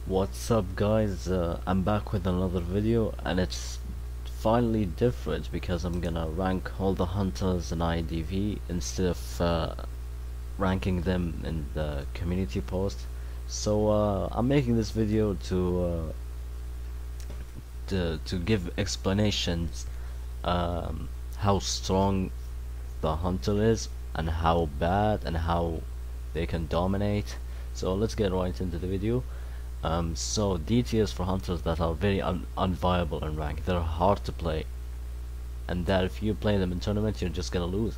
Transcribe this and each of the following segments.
What's up guys, I'm back with another video and it's finally different because I'm gonna rank all the hunters in IDV instead of ranking them in the community post. So I'm making this video to give explanations how strong the hunter is and how bad and how they can dominate. So let's get right into the video. So D tiers for hunters that are very unviable in rank. They're hard to play, and that if you play them in tournament, you're just gonna lose.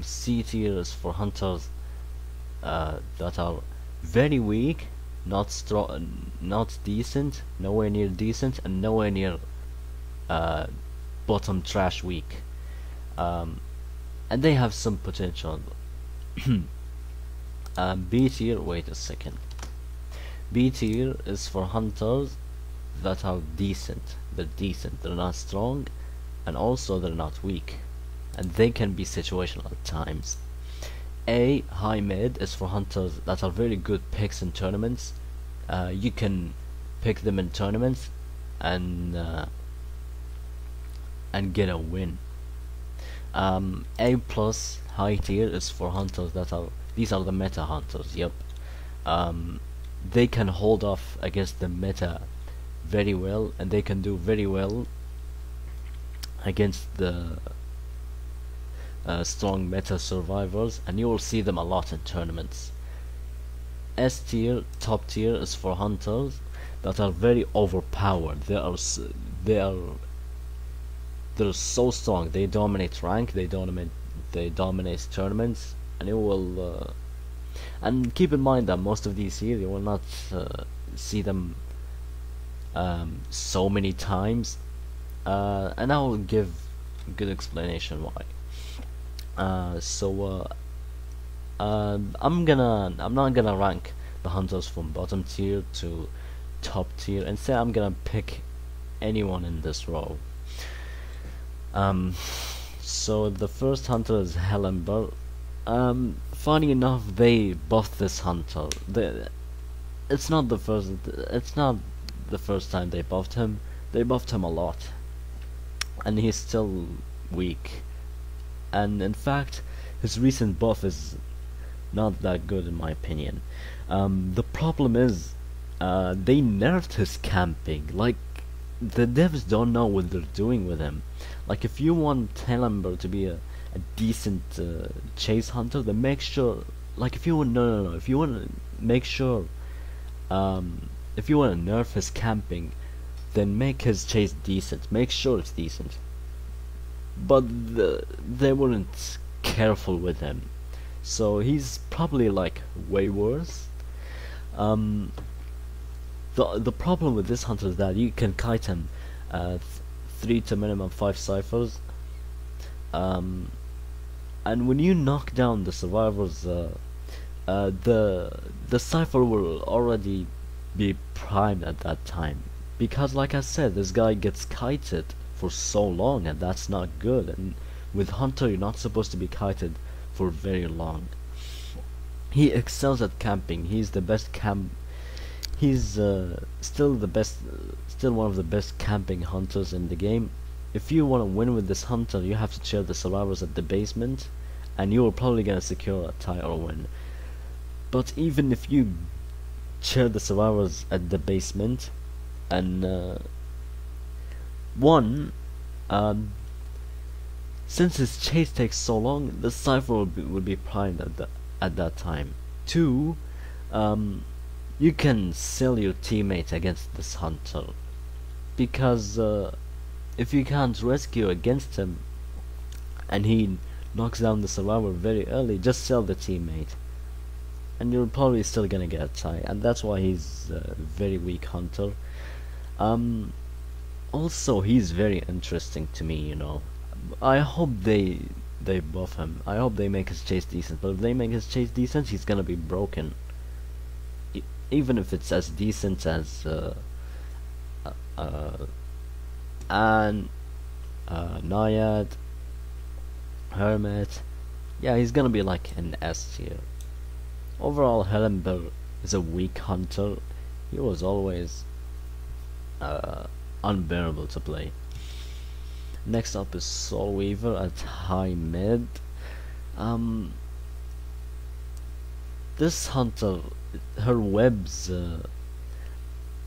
C tiers for hunters that are very weak, not strong, not decent, nowhere near decent, and nowhere near uh, bottom trash weak. And they have some potential. B tier. Wait a second. B tier is for hunters that are decent. They're decent. They're not strong, and also they're not weak, and they can be situational at times. A high mid is for hunters that are very good picks in tournaments. You can pick them in tournaments and get a win. A plus high tier is for hunters that are, these are the meta hunters. Yep. They can hold off against the meta very well, and they can do very well against the strong meta survivors, and you will see them a lot in tournaments. S tier, top tier, is for hunters that are very overpowered. They're so strong. They dominate rank. They dominate tournaments, and you will. And keep in mind that most of these here you will not see them so many times, and I will give a good explanation why. I'm not gonna rank the hunters from bottom tier to top tier. Instead, I'm gonna pick anyone in this row. So the first hunter is Helenber. Funny enough, they buffed this hunter. It's not the first time they buffed him. They buffed him a lot, and he's still weak. And in fact, his recent buff is not that good in my opinion. The problem is, they nerfed his camping. Like, the devs don't know what they're doing with him. Like, if you want Helenber to be a decent chase hunter, then make sure, like, if you want if you want to make sure, if you want to nerf his camping, then make his chase decent. Make sure it's decent. But they weren't careful with him, so he's probably like way worse. The problem with this hunter is that you can kite him 3 to minimum 5 ciphers. And when you knock down the survivors, the cipher will already be primed at that time, because like I said, this guy gets kited for so long, and that's not good. And with hunter, you're not supposed to be kited for very long. He excels at camping. He's the best He's still one of the best camping hunters in the game. If you want to win with this hunter, you have to chair the survivors at the basement, and you are probably gonna secure a tie or win. But even if you chair the survivors at the basement and one, since his chase takes so long, the cipher will be primed at that time. Two, you can sell your teammate against this hunter, because if you can't rescue against him and he knocks down the survivor very early, just sell the teammate, and you're probably still gonna get a tie. And that's why he's a very weak hunter. Also, he's very interesting to me, you know. I hope they buff him. I hope they make his chase decent. But if they make his chase decent, he's gonna be broken. Even if it's as decent as Naiad, Hermit, yeah, he's gonna be like an S tier. Overall, Helenber is a weak hunter. He was always uh, unbearable to play. Next up is Soul Weaver at high mid. Um, this hunter, her webs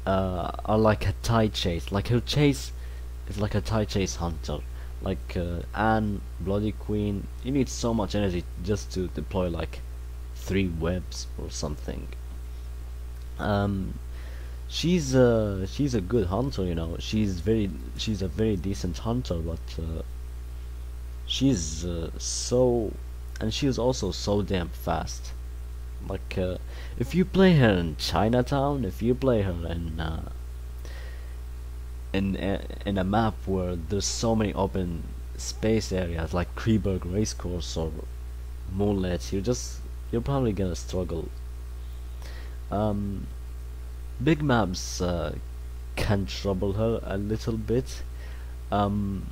are like a tie chase. Like her chase is like a tie chase hunter. Like Anne, Bloody Queen, you need so much energy just to deploy like 3 webs or something. Um, she's a good hunter, you know. She's a very decent hunter, but she's so, and she's also so damn fast. Like if you play her in Chinatown, if you play her in a map where there's so many open space areas like Kreberg Racecourse or Moonlit, you're probably gonna struggle. Um, Big maps can trouble her a little bit, um,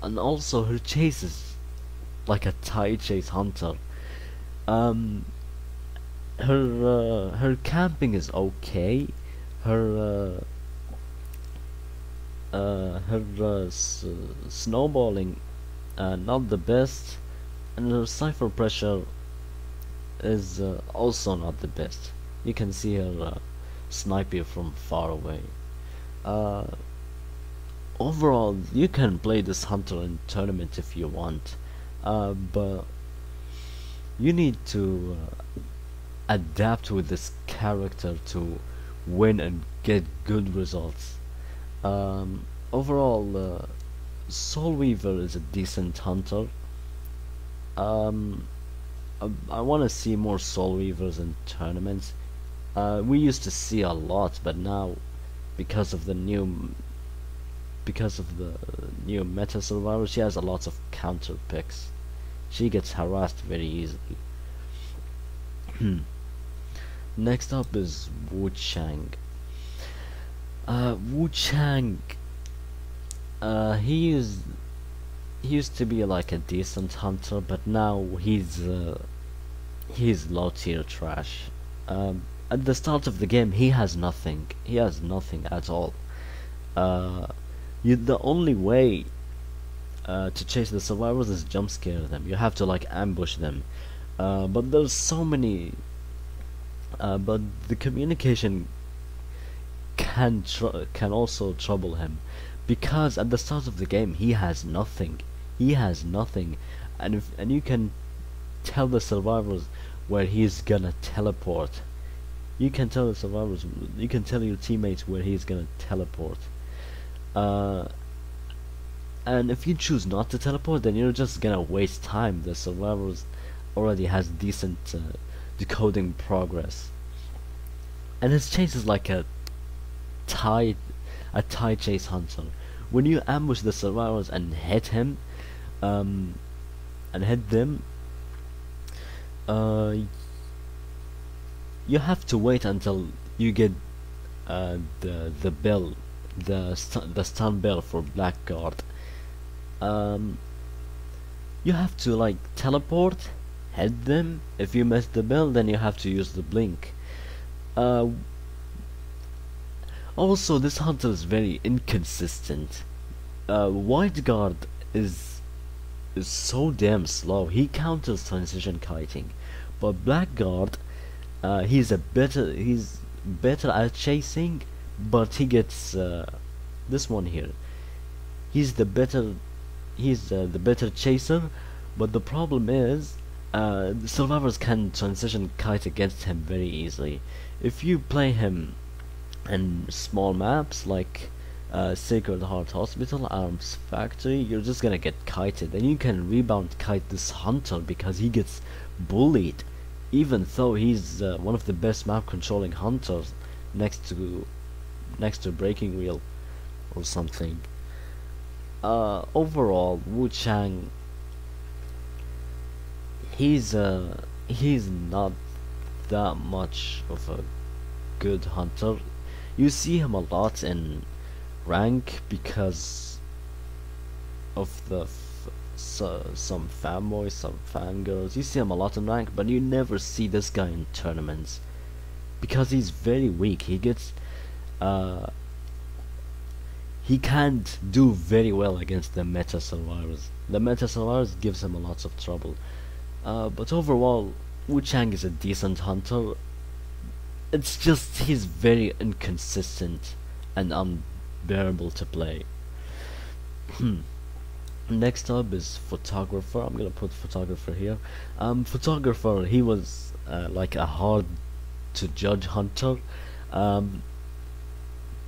and also her chase is like a tie chase hunter. Um, her camping is okay. Her snowballing not the best, and her cipher pressure is also not the best. You can see her snipe you from far away. Uh, Overall, you can play this hunter in tournament if you want, but you need to adapt with this character to win and get good results. Overall, Soul Weaver is a decent hunter. Um, I want to see more Soul Weavers in tournaments. We used to see a lot, but now, because of the new meta survivor, she has a lot of counter picks. She gets harassed very easily. Next up is Wu Chang. Wu Chang, he used to be like a decent hunter, but now he's low tier trash. At the start of the game, he has nothing. He has nothing at all. The only way to chase the survivors is jump scare them. You have to like ambush them. But there's so many. But the communication can also trouble him, because at the start of the game he has nothing. He has nothing, and you can tell the survivors where he's gonna teleport. You can tell the survivors. You can tell your teammates where he's gonna teleport. And if you choose not to teleport, then you're just gonna waste time. The survivors already has decent decoding progress, and his chase is like tie tie chase hunter. When you ambush the survivors and hit him, and hit them, uh, you have to wait until you get the bell, the stun bell for Blackguard. Um, you have to like teleport, hit them. If you miss the bell, then you have to use the blink. Also, this hunter is very inconsistent. White Guard is so damn slow. He counters transition kiting, but Blackguard, he's better at chasing, but he gets this one here. He's the better chaser, but the problem is the survivors can transition kite against him very easily. If you play him in small maps like Sacred Heart Hospital, Arms Factory, you're just gonna get kited, and you can rebound kite this hunter because he gets bullied, even though he's one of the best map controlling hunters next to Breaking Wheel or something. Overall, Wu Chang, he's not that much of a good hunter. You see him a lot in rank because of some fanboys, some fangirls. You see him a lot in rank, but you never see this guy in tournaments because he's very weak. Uh, he can't do very well against the meta survivors. The meta survivors gives him a lot of trouble. But overall, Wu Chang is a decent hunter. It's just he's very inconsistent and unbearable to play. Next up is photographer. I'm gonna put photographer here. Photographer, he was like a hard to judge hunter, um,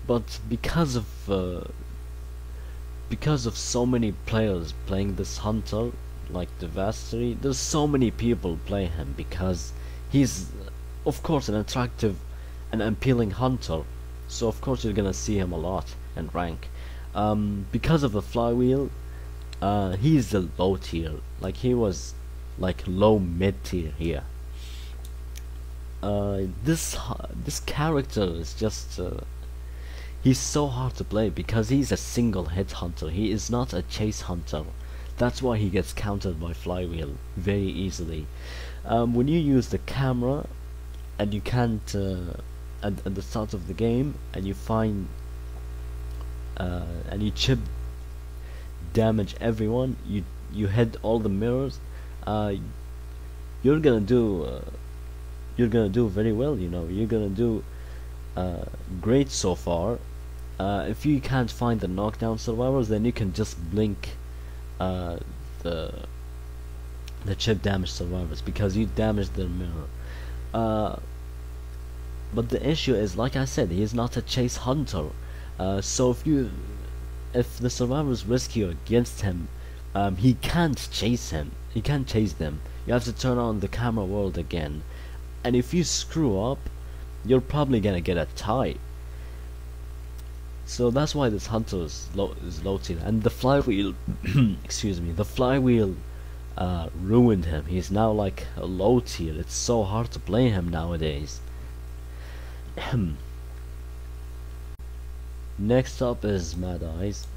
but because of so many players playing this hunter, like the Vastery, there's so many people play him because he's, of course, an attractive and appealing hunter. So of course you're gonna see him a lot in rank. Because of the flywheel, he's a low tier. Like he was like low mid tier here. This character is just he's so hard to play because he's a single hit hunter. He is not a chase hunter. That's why he gets countered by flywheel very easily. When you use the camera and you can't at the start of the game, and you find and you chip damage everyone, you hit all the mirrors, you're gonna do very well. You know, you're gonna do great so far. If you can't find the knockdown survivors, then you can just blink the chip damage survivors because you damaged their mirror. But the issue is, like I said, he is not a chase hunter. So if the survivors rescue against him, he can't chase him. He can't chase them. You have to turn on the camera world again, and if you screw up, you're probably gonna get a tie. So that's why this hunter is low tier, and the flywheel, excuse me, the flywheel ruined him. He's now like a low tier. It's so hard to play him nowadays. Next up is Mad Eyes.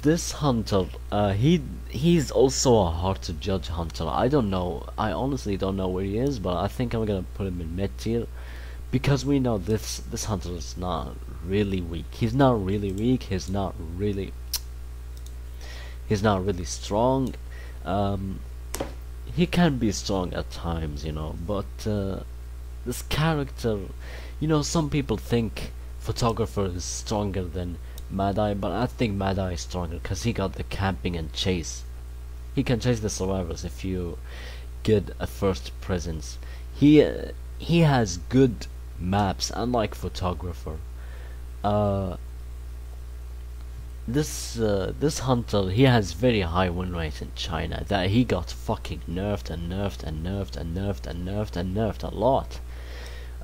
This hunter, he's also a hard to judge hunter. I don't know. I honestly don't know where he is, but I think I'm gonna put him in mid tier because we know this hunter is not really weak. He's not really weak. He's not really strong. He can be strong at times, you know, but this character, you know, some people think photographer is stronger than Mad Eye, but I think Mad Eye is stronger because he got the camping and chase. He can chase the survivors if you get a first presence. He has good maps, unlike photographer. This hunter, he has very high win rate in China. That he got fucking nerfed and nerfed and nerfed and nerfed and nerfed and nerfed a lot.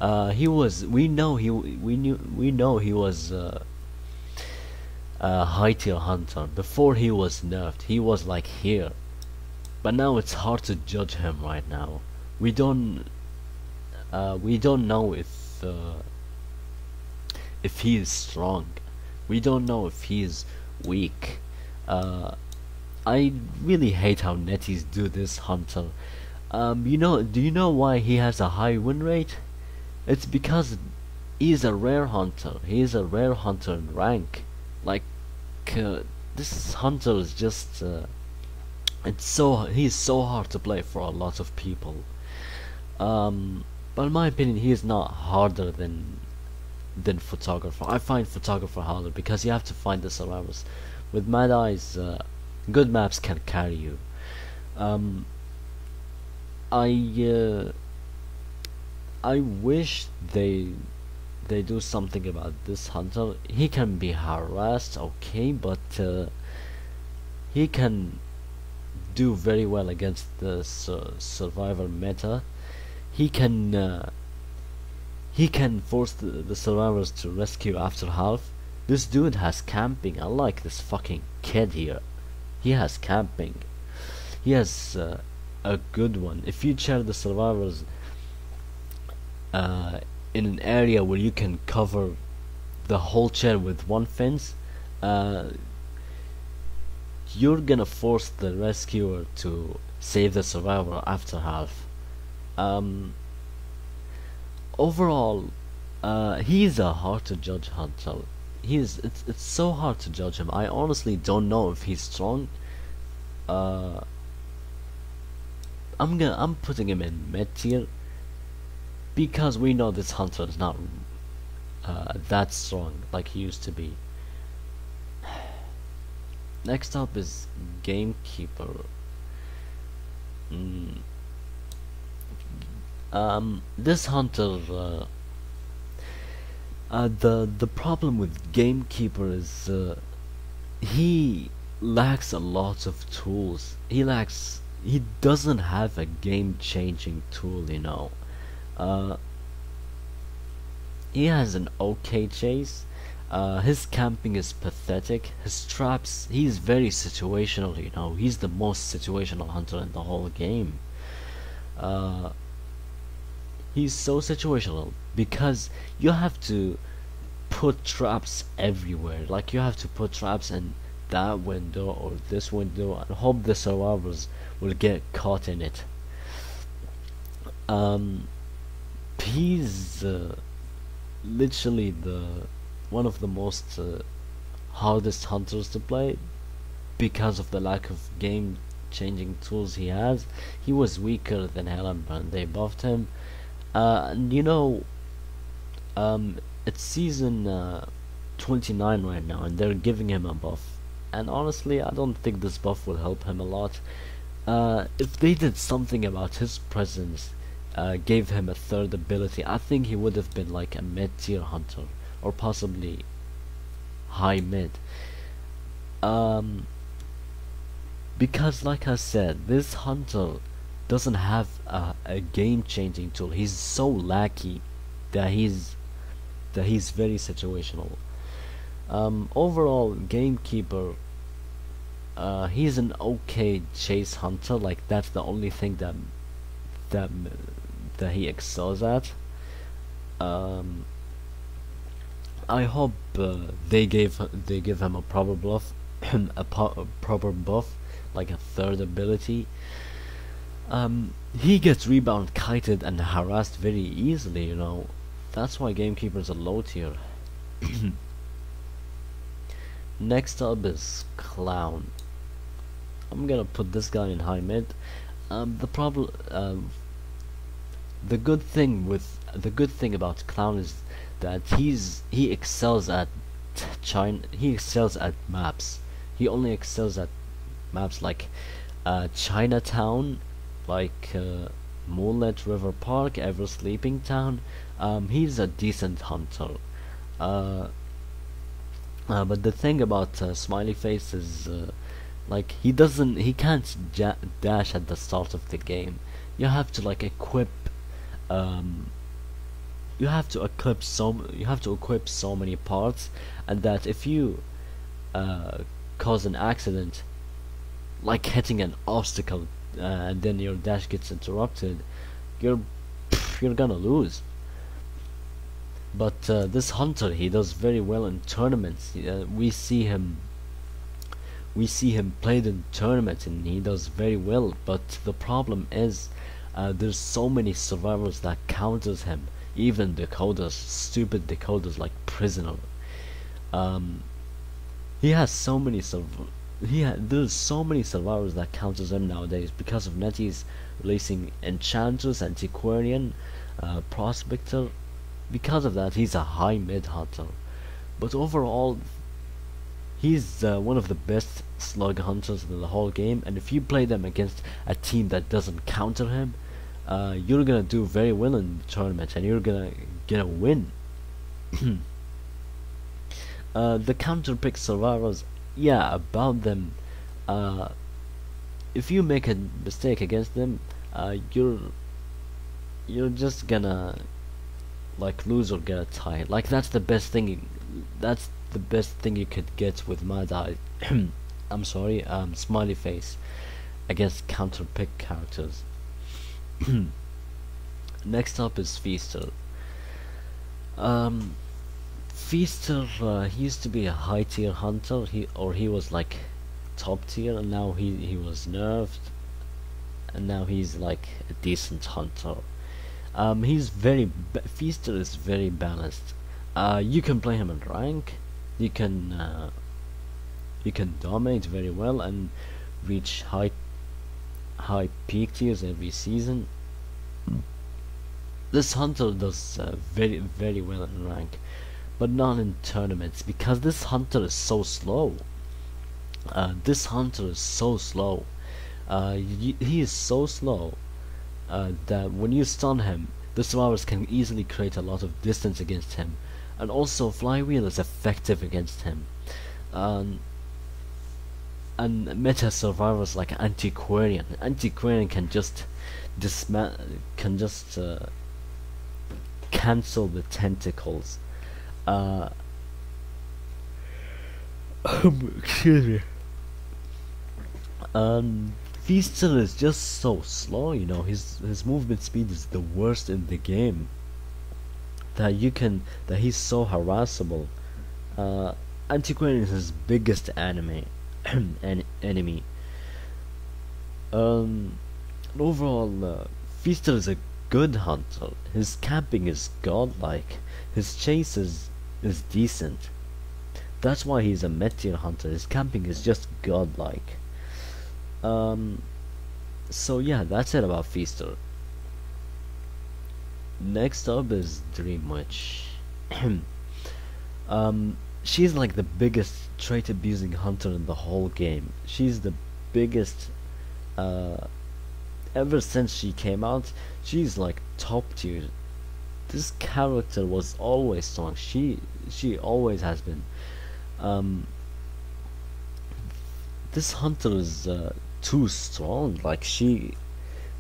We know he was a high tier hunter before he was nerfed. He was like here, but now it's hard to judge him right now. We don't know if he is strong. We don't know if he is weak. I really hate how netties do this hunter. Do you know why he has a high win rate? It's because he's a rare hunter. He is a rare hunter in rank. Like this hunter is just he's so hard to play for a lot of people. But in my opinion, he is not harder than photographer. I find photographer harder because you have to find the survivors. With Mad Eyes, good maps can carry you. I wish they do something about this hunter. He can be harassed, okay, but he can do very well against the survivor meta. He can force the survivors to rescue after half. This dude has camping, unlike this fucking kid here. He has camping. He has a good one. If you chair the survivors in an area where you can cover the whole chair with one fence, you're gonna force the rescuer to save the survivor after half. overall, he's a hard to judge hunter. It's so hard to judge him. I honestly don't know if he's strong. Uh, I'm putting him in mid tier because we know this hunter is not that strong like he used to be. Next up is Gamekeeper. Mm, this hunter, the problem with Gamekeeper is he lacks a lot of tools. He doesn't have a game-changing tool, you know. Uh, he has an okay chase. His camping is pathetic. His traps, he's very situational, you know. He's the most situational hunter in the whole game. Uh, he's so situational because you have to put traps everywhere. Like you have to put traps in that window or this window and hope the survivors will get caught in it. Um, he's literally the one of the most hardest hunters to play because of the lack of game changing tools he has. He was weaker than Hellenbrand. They buffed him. And you know, it's season 29 right now, and they're giving him a buff. And honestly, I don't think this buff will help him a lot. If they did something about his presence, gave him a third ability, I think he would have been like a mid-tier hunter, or possibly high mid. Um, because like I said, this hunter doesn't have a game-changing tool. He's so lacky that he's very situational. Overall, Gamekeeper, he's an okay chase hunter. Like that's the only thing that that he excels at. Um, I hope they give him a proper buff, a proper buff, like a third ability. He gets rebound kited and harassed very easily, you know. That's why Gamekeeper's a low tier. Next up is Clown. I'm gonna put this guy in high mid. The problem, the good thing about Clown is that he excels at he excels at maps. He only excels at maps like Chinatown, like Moonlit River Park, Ever Sleeping Town. He's a decent hunter. But the thing about Smiley Face is like he can't dash at the start of the game. You have to like equip um, you have to equip so many parts, and that if you cause an accident, like hitting an obstacle, and then your dash gets interrupted, you're you're gonna lose. But this hunter, he does very well in tournaments. We see him played in tournaments, and he does very well. But the problem is, there's so many survivors that counters him. Even decoders, stupid decoders like Prisoner. Um, he has so many there's so many survivors that counters him nowadays because of Netties releasing Enchantress, Antiquarian, Prospector. Because of that, he's a high mid hunter. But overall, he's one of the best slug hunters in the whole game. And if you play them against a team that doesn't counter him, you're gonna do very well in the tournament, and you're gonna get a win. The counter pick survivors, yeah, about them. If you make a mistake against them, you're just gonna like lose or get a tie. Like that's the best thing. That's the best thing you could get with Mad Eye. I'm sorry, Smiley Face against counter pick characters. Next up is Feaster. Feaster, he used to be a high tier hunter. He was like top tier, and now he was nerfed, and now he's like a decent hunter. Feaster is very balanced. You can play him in rank. You can you can dominate very well and reach high peak tiers every season. This hunter does very well in rank, but not in tournaments because this hunter is so slow. This hunter is so slow. He is so slow that when you stun him, the survivors can easily create a lot of distance against him, and also Flywheel is effective against him. Um, and meta survivors like Antiquarian can just cancel the tentacles. Uh, excuse me. Feaster is just so slow, you know. His movement speed is the worst in the game. That he's so harassable. Antiquarian is his biggest enemy. Overall, Feaster is a good hunter. His camping is godlike. His chase is decent. That's why he's a mid-tier hunter. His camping is just godlike. So yeah, that's it about Feaster. Next up is Dream Witch. She's like the biggest trait abusing hunter in the whole game. She's the biggest. Ever since she came out, she's like top tier. This character was always strong. She always has been. This hunter is too strong. Like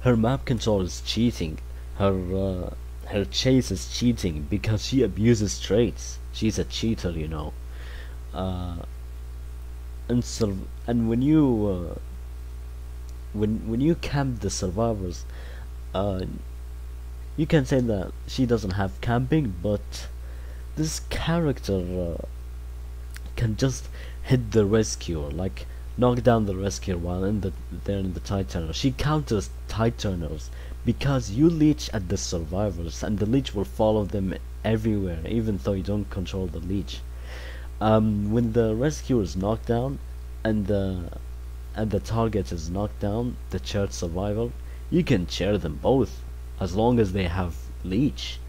her map control is cheating. Her chase is cheating because she abuses traits. She's a cheater, you know. And when you camp the survivors, you can say that she doesn't have camping, but this character can just hit the rescuer, like knock down the rescuer while they're in the tide turner. She counters tide turners because you leech at the survivors, and the leech will follow them everywhere, even though you don't control the leech. When the rescuer is knocked down, and the target is knocked down, the church survivor, you can chair them both as long as they have leech.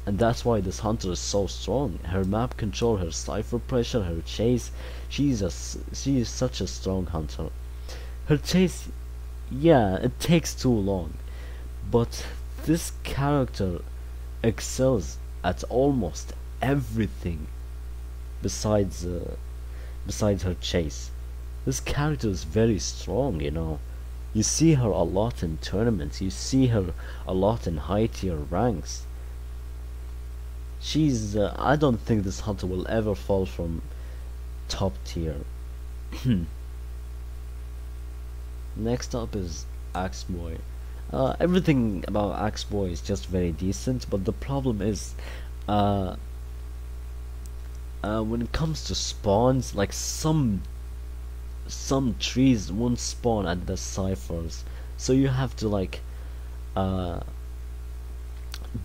And that's why this hunter is so strong. Her map control, her cipher pressure, her chase, she is such a strong hunter. Her chase, yeah, it takes too long, but this character excels at almost everything besides her chase. This character is very strong, you know. You see her a lot in tournaments. You see her a lot in high tier ranks. I don't think this hunter will ever fall from top tier. Next up is Axe Boy. Everything about Axe Boy is just very decent, but the problem is, when it comes to spawns, like some trees won't spawn at the ciphers, so you have to like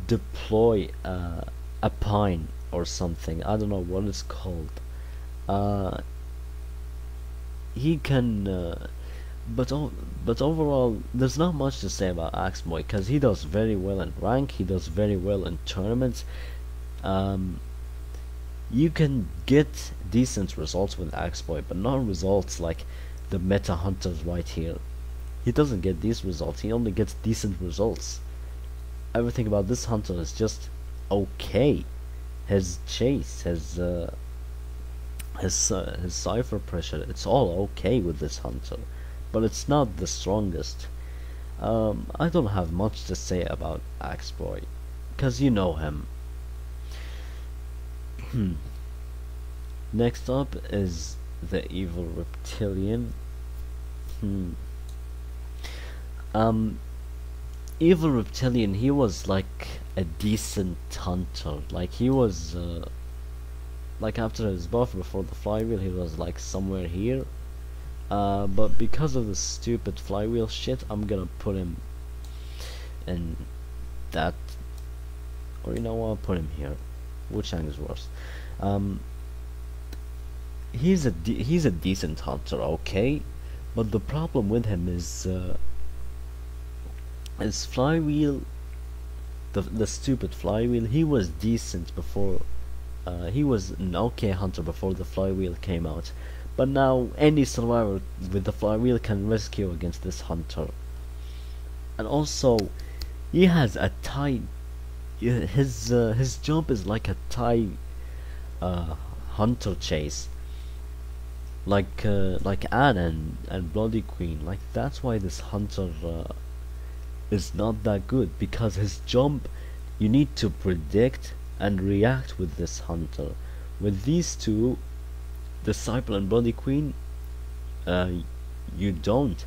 deploy a pine or something. I don't know what it's called. He can but overall there's not much to say about Axe Boy, because he does very well in rank, he does very well in tournaments. You can get decent results with Axe Boy, but not results like the meta hunters right here. He doesn't get these results, he only gets decent results. Everything about this hunter is just okay. His chase, his cipher pressure, it's all okay with this hunter, but it's not the strongest. I don't have much to say about Axe Boy, cause you know him. Next up is the evil reptilian. Evil reptilian, he was like a decent hunter. Like he was like after his buff before the flywheel, he was like somewhere here. But because of the stupid flywheel shit, I'm gonna put him in that Or you know what, put him here. Wuchang is worse. Um, he's a decent hunter, okay, but the problem with him is flywheel. The stupid flywheel. He was decent before. He was an okay hunter before the flywheel came out, but now any survivor with the flywheel can rescue against this hunter. And also, he has a tie. His jump is like a tie hunter chase, like Anne and Bloody Queen. Like that's why this hunter is not that good, because his jump, you need to predict and react with this hunter. With these two, Disciple and Bloody Queen, uh, you don't.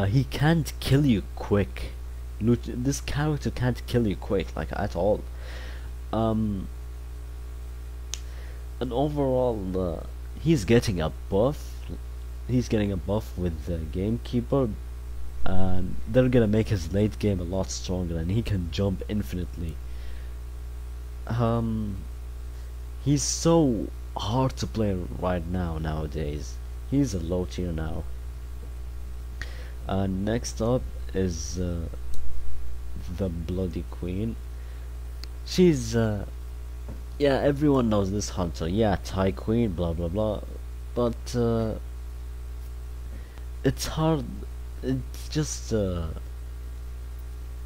He can't kill you quick. This character can't kill you quick, like at all. Um, and overall, he's getting a buff. He's getting a buff with the Gamekeeper, and they're gonna make his late game a lot stronger, and he can jump infinitely. Um, he's so hard to play right now nowadays. He's a low tier now. Next up is the Bloody Queen. She's yeah, everyone knows this hunter. Yeah, Thai Queen, blah blah blah. But it's hard. It's just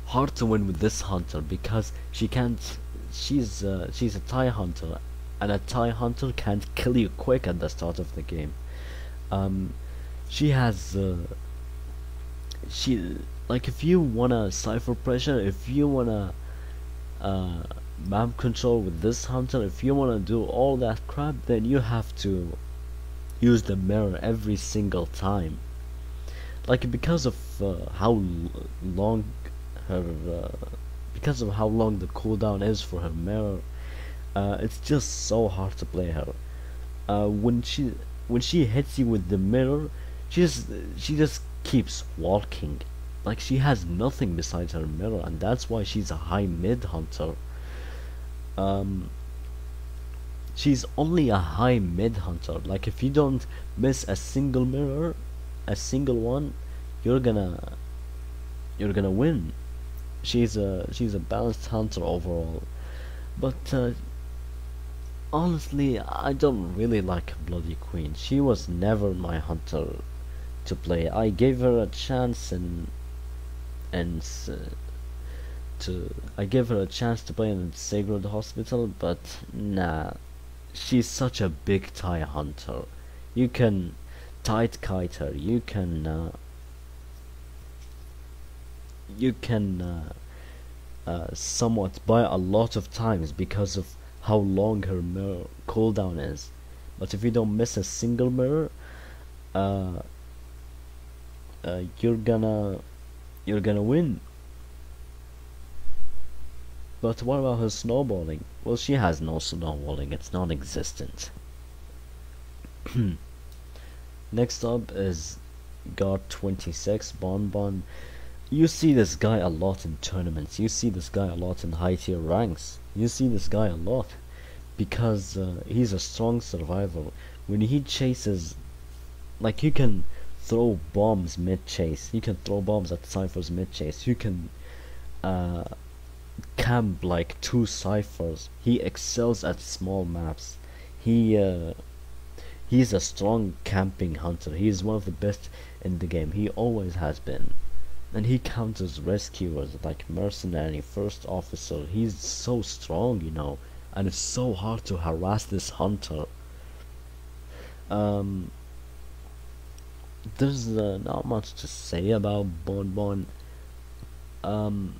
hard to win with this hunter because she can't. She's a Thai hunter, and a Thai hunter can't kill you quick at the start of the game. Um, she has she like if you wanna cipher pressure, if you wanna uh, map control with this hunter, if you wanna do all that crap, then you have to use the mirror every single time. Like because of long her because of how long the cooldown is for her mirror, it's just so hard to play her. When she hits you with the mirror, she just keeps walking, like she has nothing besides her mirror, and that's why she's a high mid hunter. Um, she's only a high mid hunter. Like if you don't miss a single mirror, a single one, you're gonna win. She's a balanced hunter overall, but honestly, I don't really like Bloody Queen. She was never my hunter to play. I gave her a chance and I gave her a chance to play in the Sacred Hospital, but nah, she's such a big Thai hunter. You can tight kite her. You can somewhat buy a lot of times because of how long her mirror cooldown is. But if you don't miss a single mirror, uh, you're gonna win. But what about her snowballing? Well, she has no snowballing. It's non-existent. Next up is God 26 Bonbon. You see this guy a lot in tournaments. You see this guy a lot in high tier ranks. You see this guy a lot because he's a strong survivor. When he chases, like you can throw bombs mid chase. You can throw bombs at ciphers mid chase. You can uh, camp like 2 ciphers. He excels at small maps. He's a strong camping hunter. He's one of the best in the game. He always has been. And he counters rescuers like mercenary, first officer. He's so strong, you know, and it's so hard to harass this hunter. Um, there's not much to say about Bonbon. Um,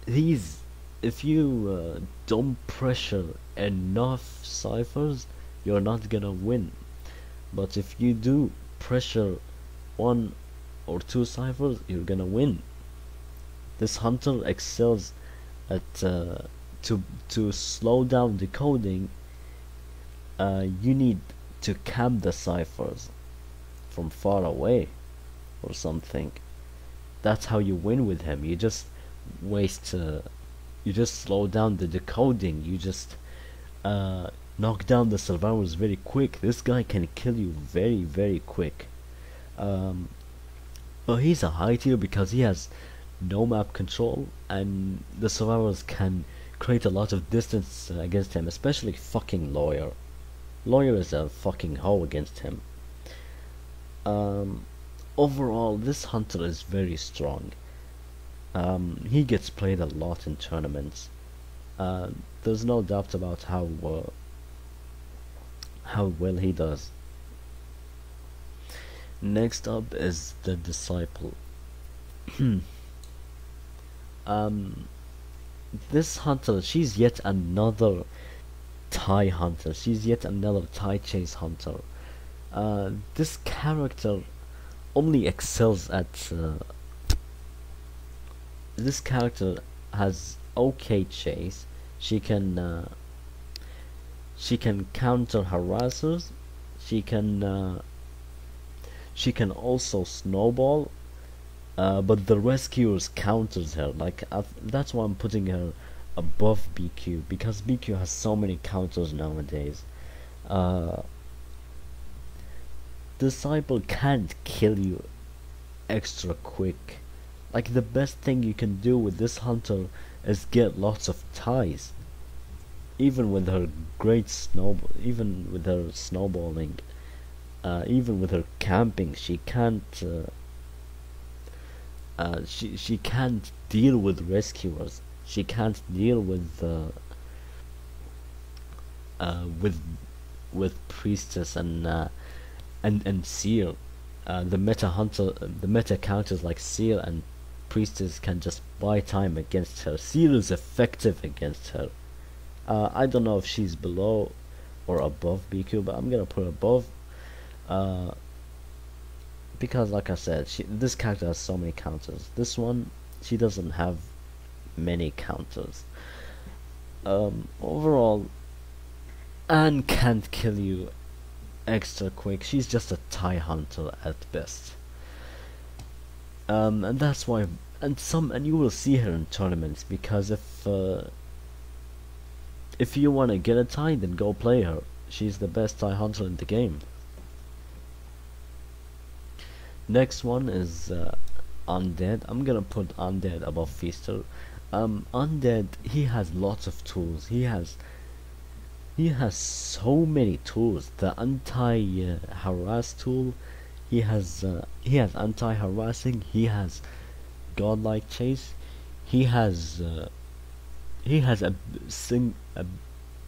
he's if you don't pressure enough ciphers, you're not gonna win. But if you do pressure 1 or 2 ciphers, you're gonna win. This hunter excels at to slow down decoding. You need to camp the ciphers from far away or something. That's how you win with him. You just waste You just slow down the decoding. You just knock down the survivors very quick. This guy can kill you very quick. Um, but he's a high tier because he has no map control, and the survivors can create a lot of distance against him, especially fucking Lawyer. Lawyer is a fucking hoe against him. Um, Overall, this hunter is very strong. He gets played a lot in tournaments. Uh, there's no doubt about how well he does. Next up is the Disciple. um, this hunter, she's yet another tie hunter. She's yet another tie chase hunter. This character only excels at. This character has okay chase. She can counter harassers. She can also snowball. But the rescuers counters her. Like that's why I'm putting her above BQ, because BQ has so many counters nowadays. Uh, Disciple can't kill you extra quick. Like the best thing you can do with this hunter is get lots of ties. Even with her even with her snowballing, even with her camping, she can't. She can't deal with rescuers. She can't deal with with priestess and seer. The meta counters like seer and priestess can just buy time against her. Seer is effective against her. I don't know if she's below or above BQ, but I'm gonna put her above. Uh, because like I said, this character has so many counters. This one, she doesn't have many counters. Overall, Anne can't kill you extra quick. She's just a tie hunter at best. And that's why, and you will see her in tournaments, because if you want to get a tie, then go play her. She's the best tie hunter in the game. Next one is Undead. I'm gonna put Undead above Feaster. Undead, he has lots of tools. He has so many tools. The anti-harass tool. He has anti-harassing. He has godlike chase. He has a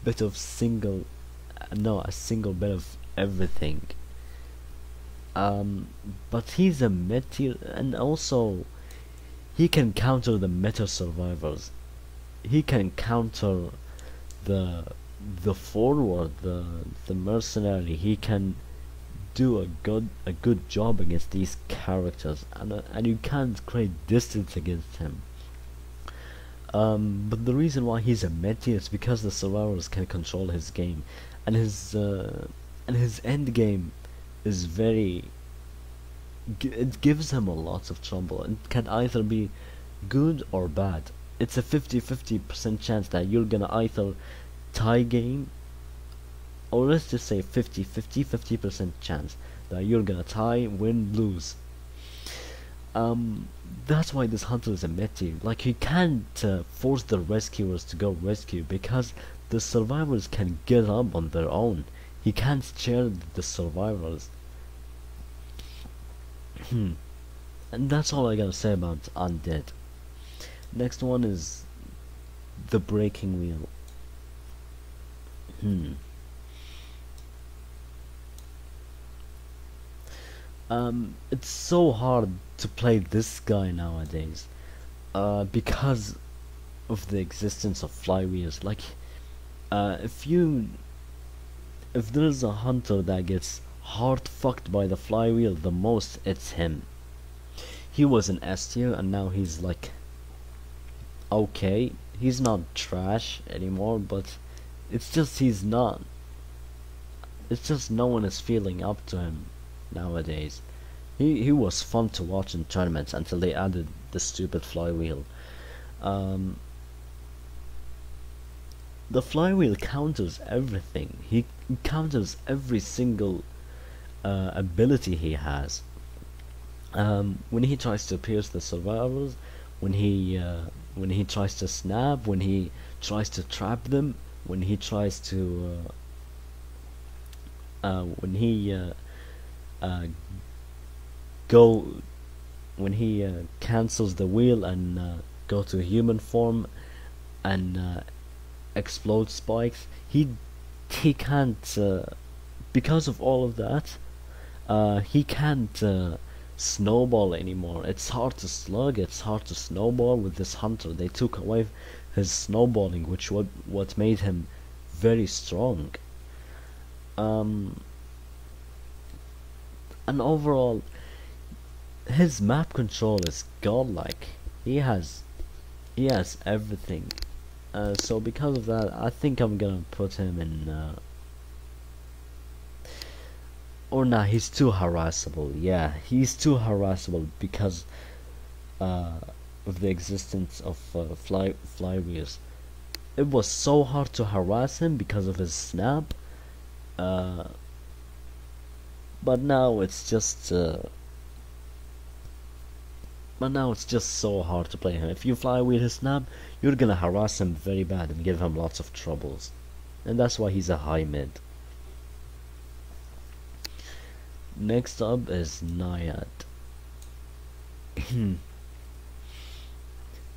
bit of single, no, a single bit of everything. But he's a meta, and also he can counter the meta survivors. He can counter the forward, the mercenary. He can do a good job against these characters, and you can't create distance against him. But the reason why he's a meta is because the survivors can control his game, and his end game is it gives him a lot of trouble, and can either be good or bad. It's a 50-50% chance that you're gonna either tie game, or let's just say 50% chance that you're gonna tie, win, lose. That's why this hunter is a meta. Like, he can't force the rescuers to go rescue, because the survivors can get up on their own. He can't share the survivors. And that's all I gotta say about Undead. Next one is the Breaking Wheel. It's so hard to play this guy nowadays, because of the existence of flywheels. Like, if there's a hunter that gets hard fucked by the flywheel the most, it's him. He was an S tier, and now he's like okay. He's not trash anymore, but it's just no one is feeling up to him nowadays. He was fun to watch in tournaments until they added the stupid flywheel. the flywheel counters everything. He counters every single ability he has. When he tries to pierce the survivors, when he tries to snap, when he tries to trap them, when he tries to when he go when he cancels the wheel and go to human form and explode spikes, he can't because of all of that he can't snowball anymore. It's hard to slug, it's hard to snowball with this hunter. They took away his snowballing, which what made him very strong. um and overall his map control is godlike. He has everything. So because of that, I think I'm gonna put him in. Or nah, he's too harassable. Yeah, he's too harassable because uh, of the existence of flywheels. It was so hard to harass him because of his snap. Uh, but now it's just. But now it's just so hard to play him. If you fly with his snap, you're gonna harass him very bad and give him lots of troubles. And that's why he's a high mid. Next up is Naiad.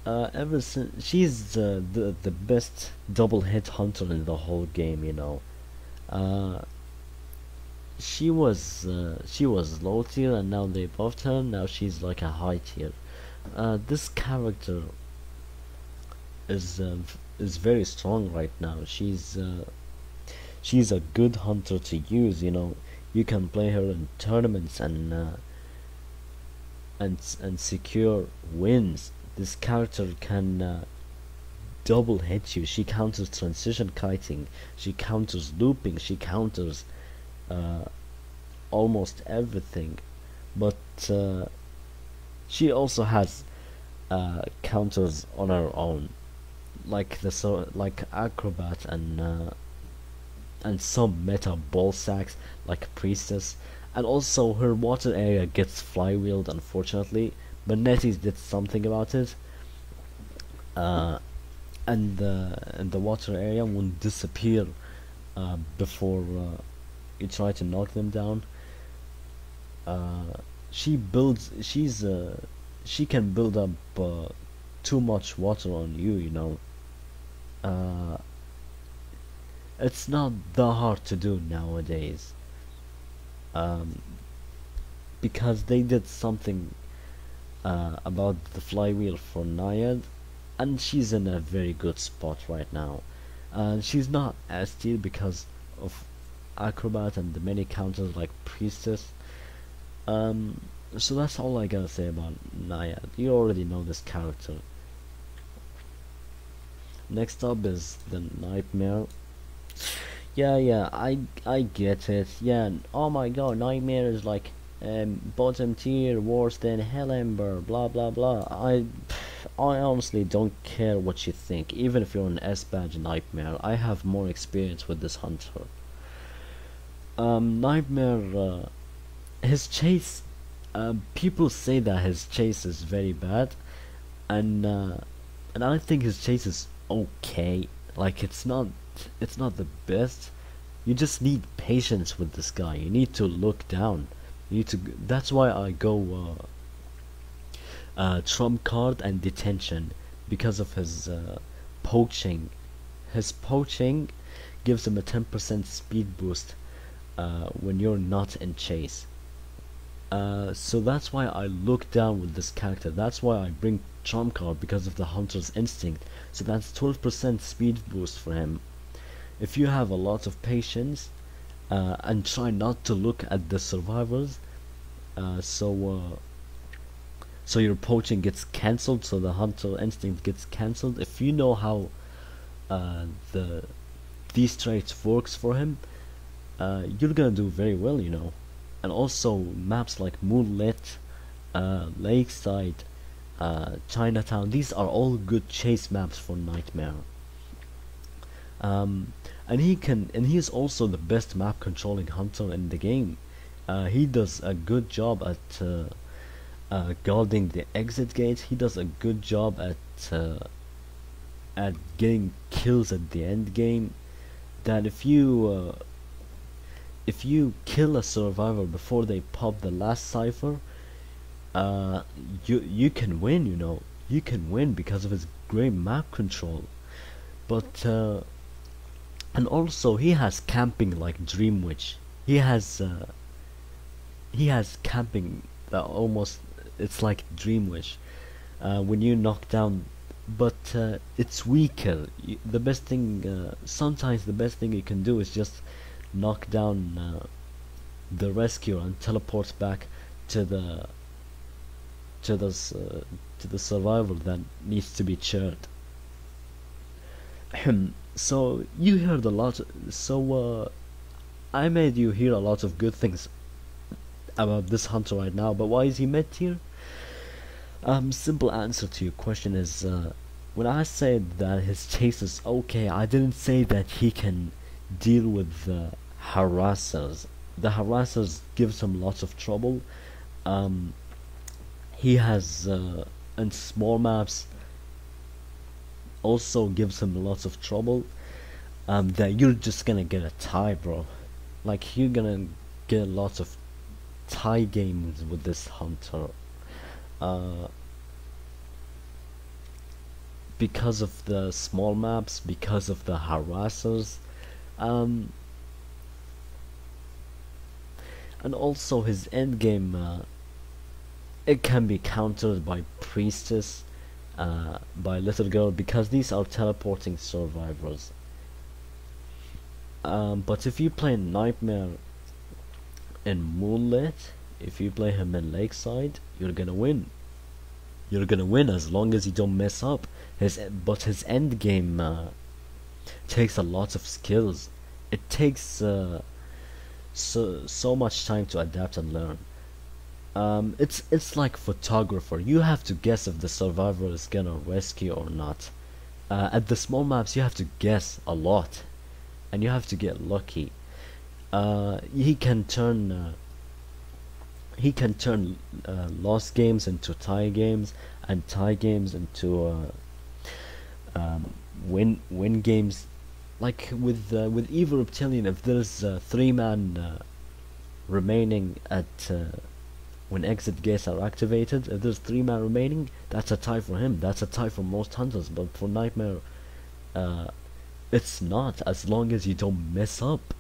Ever since she's the best double hit hunter in the whole game, you know. Uh, she was low tier and now they buffed her. Now she's like a high tier. This character is very strong right now. She's a good hunter to use. You know, you can play her in tournaments and secure wins. This character can double hit you. She counters transition kiting. She counters looping. She counters uh, almost everything. But she also has counters on her own, like like acrobat and some meta ball sacks like priestess. And also her water area gets flywheeled, unfortunately, but Netties did something about it. Uh, and the water area won't disappear before you try to knock them down. Uh, she can build up too much water on you, you know. Uh, it's not that hard to do nowadays. Um, because they did something about the flywheel for Naiad, and she's in a very good spot right now. She's not S tier because of acrobat and the many counters like priestess. Um, so that's all I gotta say about Naiad. You already know this character. Next up is the Nightmare. Yeah, I get it. Yeah, oh my god, Nightmare is like bottom tier, worse than Hellember, blah blah blah. I honestly don't care what you think. Even if you're an S badge Nightmare, I have more experience with this hunter. Nightmare, his chase. People say that his chase is very bad, and I think his chase is okay. Like it's not the best. You just need patience with this guy. You need to look down. You need to. That's why I go trump card and detention, because of his poaching. His poaching gives him a 10% speed boost when you're not in chase. So that's why I look down with this character. That's why I bring trump card, because of the hunter's instinct. So that's 12% speed boost for him. If you have a lot of patience and try not to look at the survivors, so your poaching gets cancelled, so the hunter instinct gets cancelled. If you know how the these traits works for him, you're gonna do very well, you know. And also maps like Moonlit, Lakeside, Chinatown, these are all good chase maps for Nightmare. um, and he is also the best map controlling hunter in the game. He does a good job at guarding the exit gates. He does a good job at getting kills at the end game. That if you kill a survivor before they pop the last cipher, you can win. You know, you can win because of his great map control. But and also he has camping like Dream Witch. He has camping that almost, it's like Dream Witch. When you knock down, but it's weaker. The best thing, sometimes the best thing you can do is just knock down the rescuer and teleport back to the to the s- uh, to the survivor that needs to be cheered. So you heard a lot. I made you hear a lot of good things about this hunter right now. But why is he mid tier? Simple answer to your question is, when I said that his chase is okay, I didn't say that he can deal with the harassers. The harassers gives him lots of trouble. Um, he has in small maps also gives him lots of trouble. That you're just gonna get a tie, bro. Like you're gonna get lots of tie games with this hunter. Uh, because of the small maps, because of the harassers, um, and also his end game. It can be countered by priestess, by little girl, because these are teleporting survivors. But if you play Nightmare in Moonlit, if you play him in Lakeside, you're gonna win. You're gonna win as long as you don't mess up. But his end game takes a lot of skills. It takes so much time to adapt and learn. It's like photographer. You have to guess if the survivor is gonna rescue or not. At the small maps, you have to guess a lot, and you have to get lucky. He can turn lost games into tie games, and tie games into win games. Like with Evil Reptilian, if there's 3 man remaining at when exit gates are activated, if there's 3 man remaining, that's a tie for him. That's a tie for most hunters. But for Nightmare, uh, it's not, as long as you don't mess up.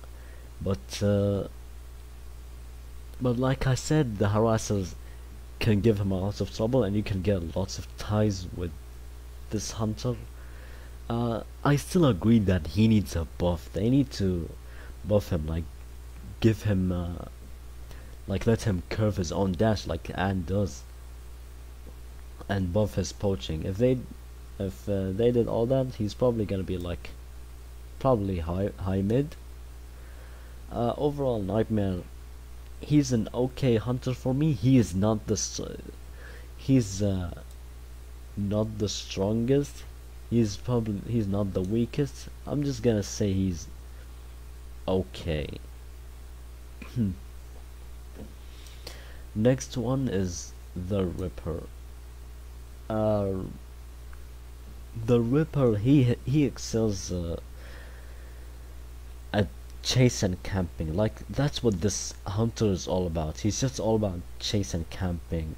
But like I said, the harassers can give him a lot of trouble, and you can get lots of ties with this hunter. I still agree that he needs a buff. They need to buff him, like give him, like let him curve his own dash like Anne does, and buff his poaching. If they did all that, he's probably gonna be like probably high mid. Overall, Nightmare, he's an okay hunter for me. He is not he's not the strongest. He's not the weakest. I'm just gonna say he's okay. Next one is the Ripper. Uh, the Ripper, he excels at chase and camping. Like that's what this hunter is all about. He's just all about chase and camping.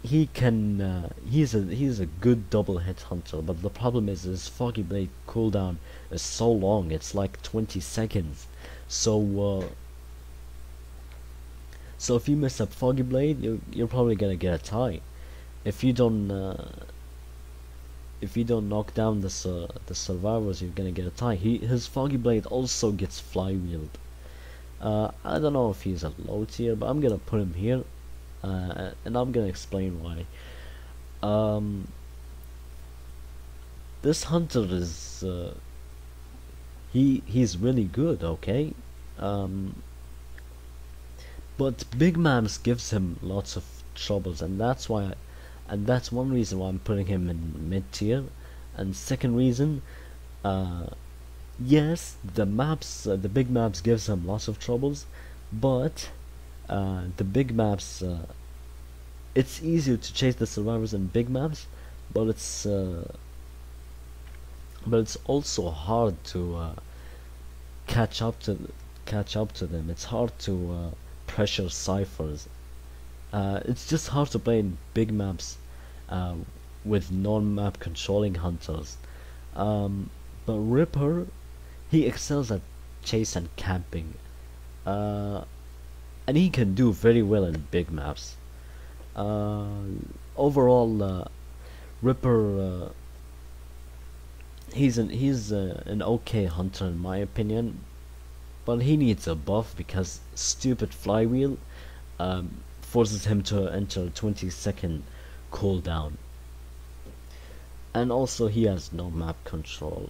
He's a good double hit hunter, but the problem is his Foggy Blade cooldown is so long. It's like 20 seconds. So if you mess up Foggy Blade, you're probably gonna get a tie. If you don't knock down the survivors, you're gonna get a tie. His Foggy Blade also gets flywheeled. I don't know if he's a low tier, but I'm gonna put him here, and I'm gonna explain why. Um, this hunter is he's really good, okay. Um, but Big Mams gives him lots of troubles, and that's one reason why I'm putting him in mid tier. And second reason, Uh, yes, the big maps gives him lots of troubles, but the big maps, it's easier to chase the survivors in big maps, but it's also hard to catch up to them. It's hard to pressure ciphers. It's just hard to play in big maps uh, with non-map controlling hunters. Um, but Ripper, he excels at chase and camping, uh, and he can do very well in big maps. Uh, Overall, Ripper, he's an okay hunter in my opinion, but he needs a buff because stupid flywheel forces him to enter 20-second cooldown, and also he has no map control.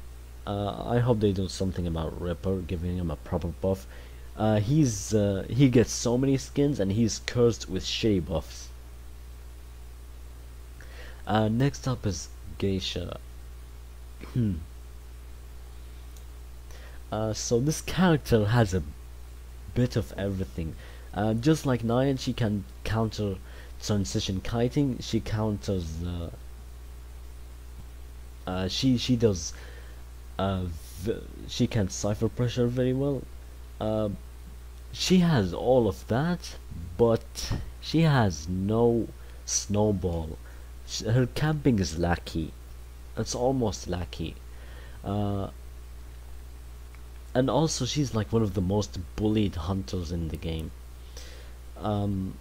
I hope they do something about Ripper, giving him a proper buff. He gets so many skins and he's cursed with shitty buffs. Next up is Geisha. So this character has a bit of everything. Just like Nyan, she can counter transition kiting. She counters. She does. She can cipher pressure very well. Uh, she has all of that, but she has no snowball. Her camping is lackey. It's almost lackey. Uh, and also she's like one of the most bullied hunters in the game. Um,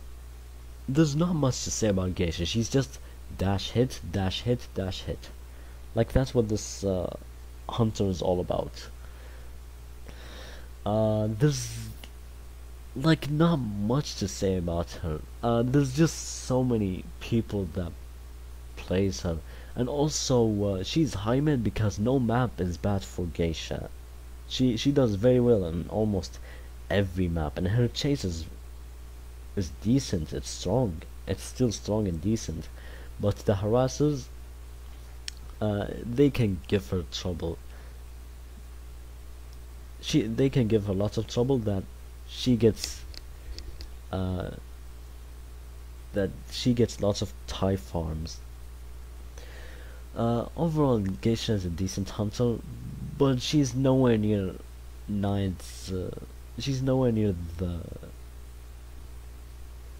there's not much to say about Geisha. She's just dash hit, dash hit, dash hit. Like that's what this hunter is all about. There's like not much to say about her. There's just so many people that plays her, and also she's high mid because no map is bad for Geisha. She does very well on almost every map, and her chase is decent. It's strong. It's still strong and decent, but the harassers, they can give her trouble. They can give her lots of trouble she gets uh, that she gets lots of tie farms. Overall, Geisha is a decent hunter, but she's nowhere near Night's. She's nowhere near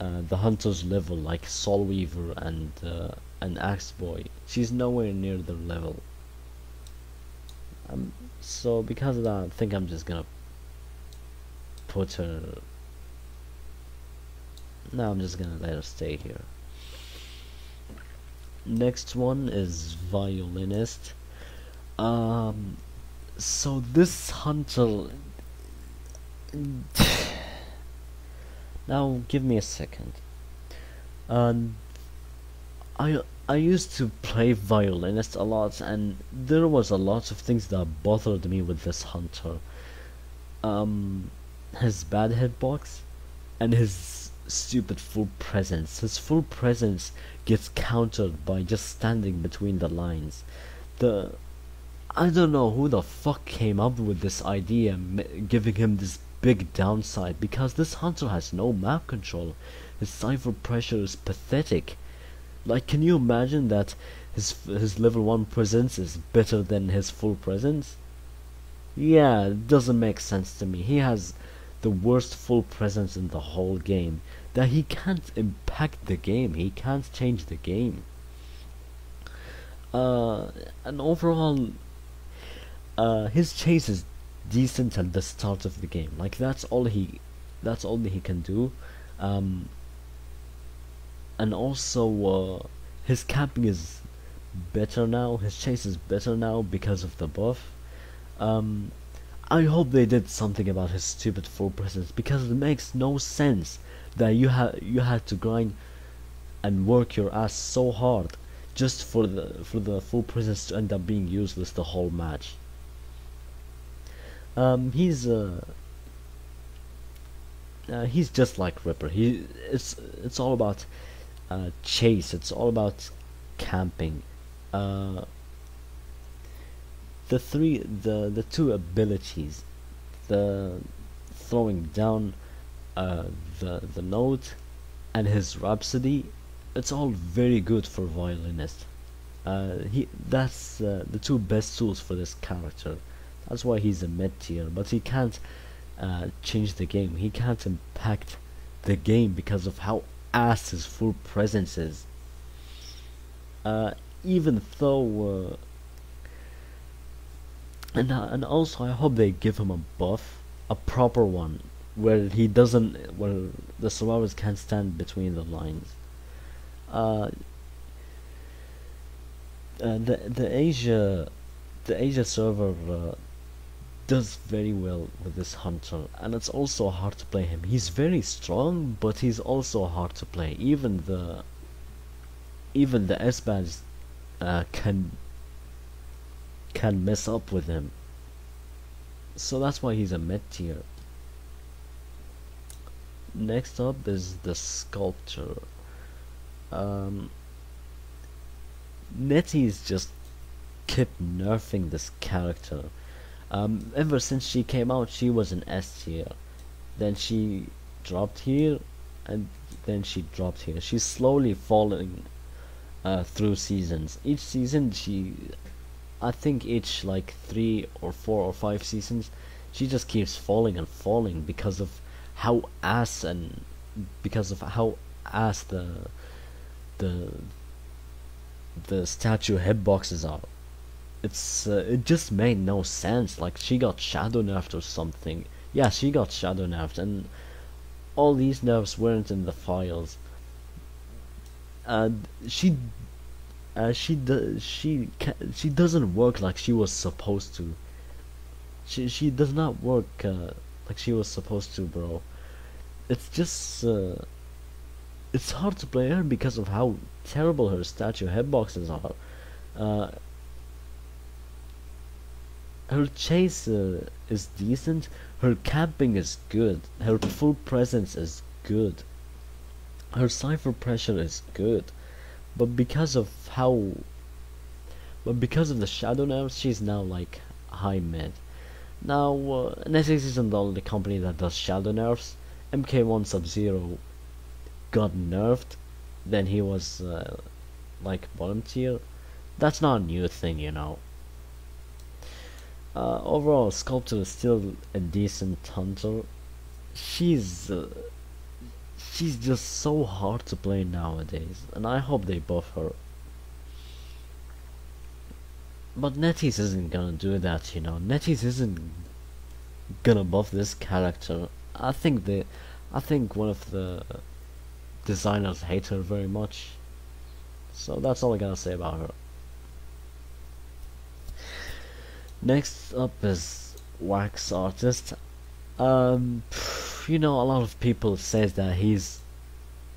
the hunter's level, like Soul Weaver and Axe Boy. She's nowhere near their level. So because of that, I think I'm just gonna put her. No, I'm just gonna let her stay here. Next one is Violinist. So this hunter. Now give me a second. Um, I used to play Violinist a lot, and there was a lot of things that bothered me with this hunter. His bad hitbox, and his stupid full presence. His full presence gets countered by just standing between the lines. I don't know who the fuck came up with this idea, giving him this big downside, because this hunter has no map control. His cipher pressure is pathetic. Like, can you imagine that his level 1 presence is better than his full presence? Yeah, it doesn't make sense to me. He has the worst full presence in the whole game. That he can't impact the game. He can't change the game. And overall, his chase is decent at the start of the game. Like that's all he can do. And also his camping is better now. His chase is better now because of the buff. I hope they did something about his stupid full presence, because it makes no sense that you had to grind and work your ass so hard just for the full presence to end up being useless the whole match. He's just like Ripper. It's all about chase. It's all about camping. the two abilities, the throwing down uh, the note and his rhapsody, it's all very good for violinist. He That's the two best tools for this character. That's why he's a mid tier, but he can't change the game. He can't impact the game because of how ass his full presence is. Uh, Even though, and also I hope they give him a buff, a proper one, where the survivors can't stand between the lines. Uh, the Asia server does very well with this hunter, and it's also hard to play him. He's very strong, but he's also hard to play. Even the S-Bads can mess up with him. So that's why he's a mid tier. Next up is the sculptor. Um, Nettie's just kept nerfing this character. Ever since she came out, she was an S tier. Then she dropped here, and then she dropped here. She's slowly falling through seasons. Each season, I think each like 3 or 4 or 5 seasons, she just keeps falling and falling because of how ass and because of how ass the the statue hitboxes are. It just made no sense. Like, she got shadow nerfed or something. Yeah, she got shadow nerfed, and all these nerfs weren't in the files. And she doesn't work like she was supposed to. She does not work like she was supposed to, bro. It's just it's hard to play her because of how terrible her statue hitboxes are. Uh, Her chase is decent. Her camping is good. Her full presence is good. Her cipher pressure is good. But because of the shadow nerfs, she's now like high mid. Now, NetEase isn't the only company that does shadow nerfs. MK1 Sub-Zero got nerfed, then he was like bottom tier. That's not a new thing, you know. Overall, Sculptor is still a decent hunter. She's just so hard to play nowadays, and I hope they buff her. But NetEase isn't gonna do that, you know. NetEase isn't gonna buff this character. I think one of the designers hate her very much. So that's all I gotta say about her. Next up is Wax Artist. You know, a lot of people says that a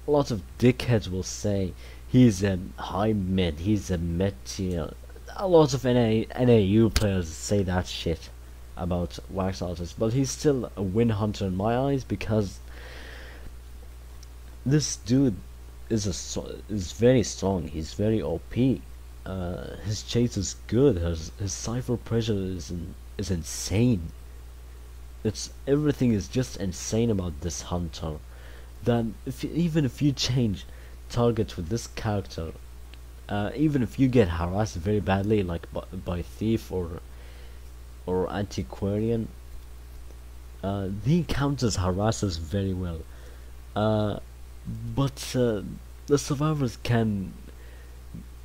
lot of dickheads will say he's a high mid, he's a mid tier. A lot of NAU players say that shit about Wax Artist, but he's still a win hunter in my eyes because this dude is very strong. He's very OP. His chase is good. His cipher pressure is insane. Everything is just insane about this hunter. Then even if you change targets with this character, even if you get harassed very badly, like by thief or antiquarian, he counters harasses very well. But the survivors can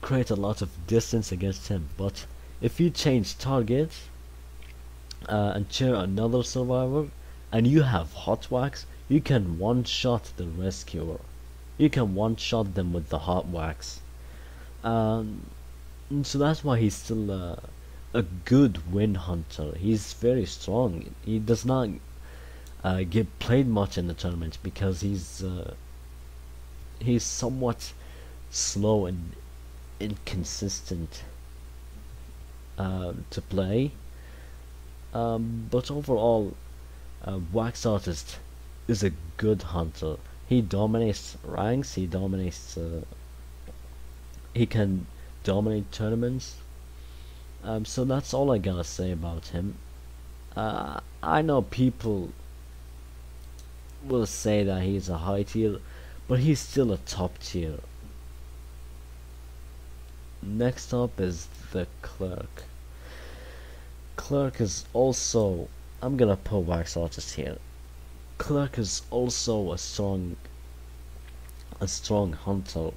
create a lot of distance against him. But if you change targets and cheer another survivor, and you have hot wax, you can one-shot the rescuer. You can one-shot them with the hot wax. So that's why he's still a good win hunter. He's very strong. He does not get played much in the tournament because he's somewhat slow and inconsistent to play. But overall, Wax Artist is a good hunter. He dominates ranks. He dominates. He can dominate tournaments. So that's all I gotta say about him. I know people will say that he's a high tier, but he's still a top tier. Next up is the clerk. Clerk is also, I'm gonna put Wax Artist here. Clerk is also a strong hunter.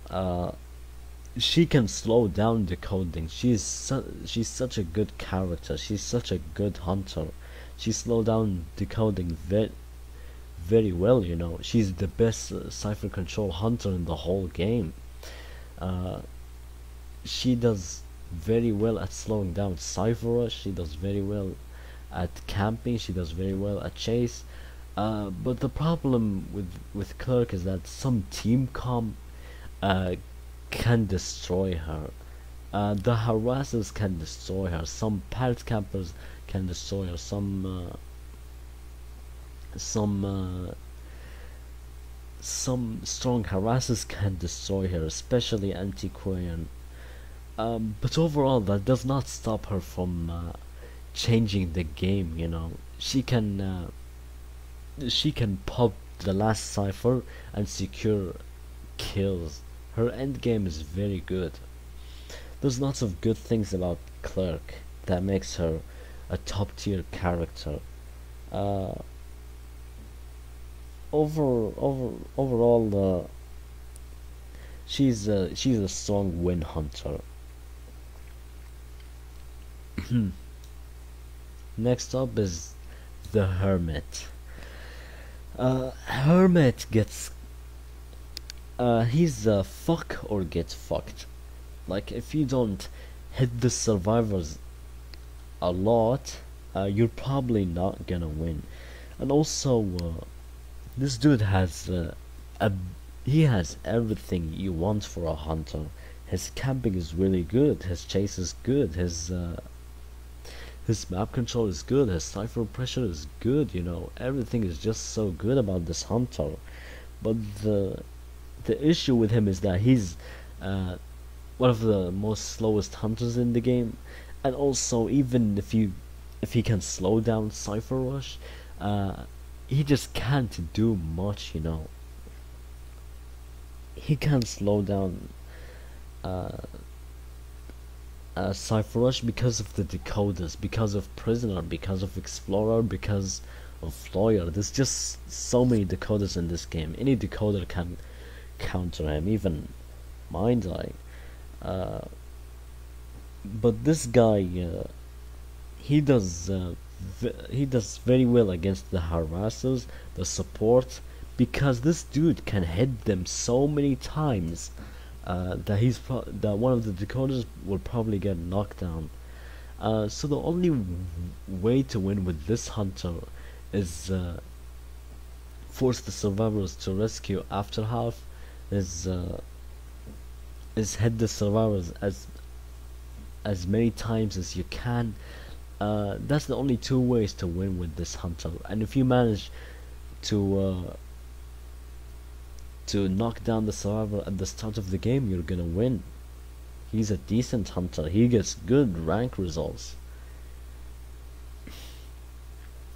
She can slow down decoding. She's such a good character. She's such a good hunter. She slowed down decoding very well. You know, she's the best cipher control hunter in the whole game. Uh, she does very well at slowing down cipher rush. She does very well at camping. She does very well at chase. But the problem with Clerk is that some team comp uh, can destroy her. The harassers can destroy her. Some pelt campers can destroy her. Some strong harassers can destroy her, especially antiquarian. But overall, that does not stop her from changing the game. You know, she can pop the last cipher and secure kills. Her end game is very good. There's lots of good things about Clerk that makes her a top tier character. Uh, overall, she's a strong win hunter. Next up is the Hermit. Hermit gets he's fuck or get fucked. Like, if you don't hit the survivors a lot, you're probably not gonna win. And also, this dude has a he has everything you want for a hunter. His camping is really good. His chase is good. His map control is good. His cipher pressure is good. You know, everything is just so good about this hunter. But the issue with him is that he's one of the most slowest hunters in the game, and also, even if he can slow down cipher rush, he just can't do much. You know, he can't slow down cipher rush because of the decoders, because of prisoner, because of explorer, because of lawyer. There's just so many decoders in this game. Any decoder can counter him, even Mind Eye. But this guy, he does very well against the harassers, the support, because this dude can hit them so many times that one of the decoders will probably get knocked down. So the only way to win with this hunter is force the survivors to rescue after half, is hit the survivors as many times as you can. That's the only two ways to win with this hunter. And if you manage to knock down the survivor at the start of the game, you're gonna win. He's a decent hunter. He gets good rank results.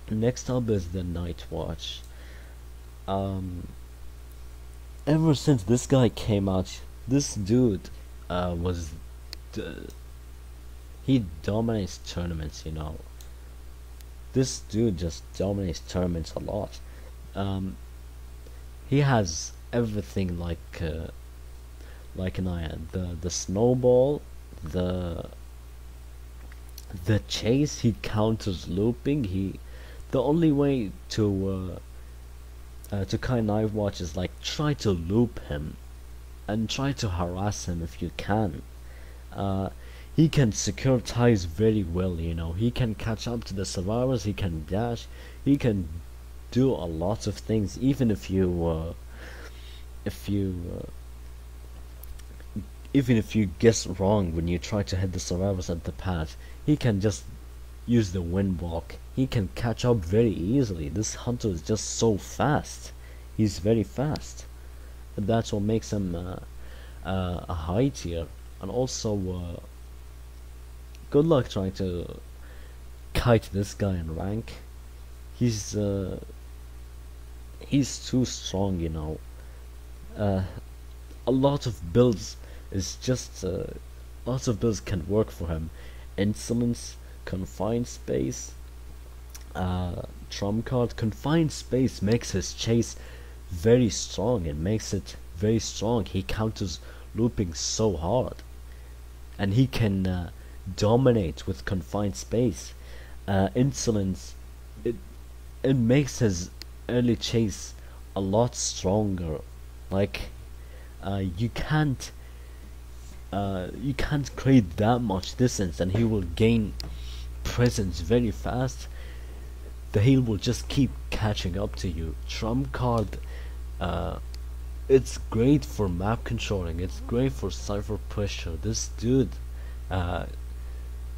Next up is the Night Watch. Ever since this guy came out, this dude he dominates tournaments. You know, this dude just dominates tournaments a lot. He has everything like Naya, the snowball, the chase. He counters looping. The only way to kind Knife Watch is like, try to loop him and try to harass him if you can. He can secure ties very well. You know, he can catch up to the survivors. He can dash. He can do a lot of things. Even if you even if you guess wrong when you try to hit the survivors at the path, he can just use the wind walk. He can catch up very easily. This hunter is just so fast. He's very fast. That's what makes him a high tier. And also, Good luck trying to kite this guy in rank. He's he's too strong, you know. A lot of builds is just lots of builds can work for him. Insolence, confined space, trump card. Confined space makes his chase very strong. It makes it very strong. He counters looping so hard, and he can dominate with confined space. Insolence, it makes his early chase a lot stronger. Like you can't create that much distance, and he will gain presence very fast. The heal will just keep catching up to you. Trump card, it's great for map controlling. It's great for cipher pressure. This dude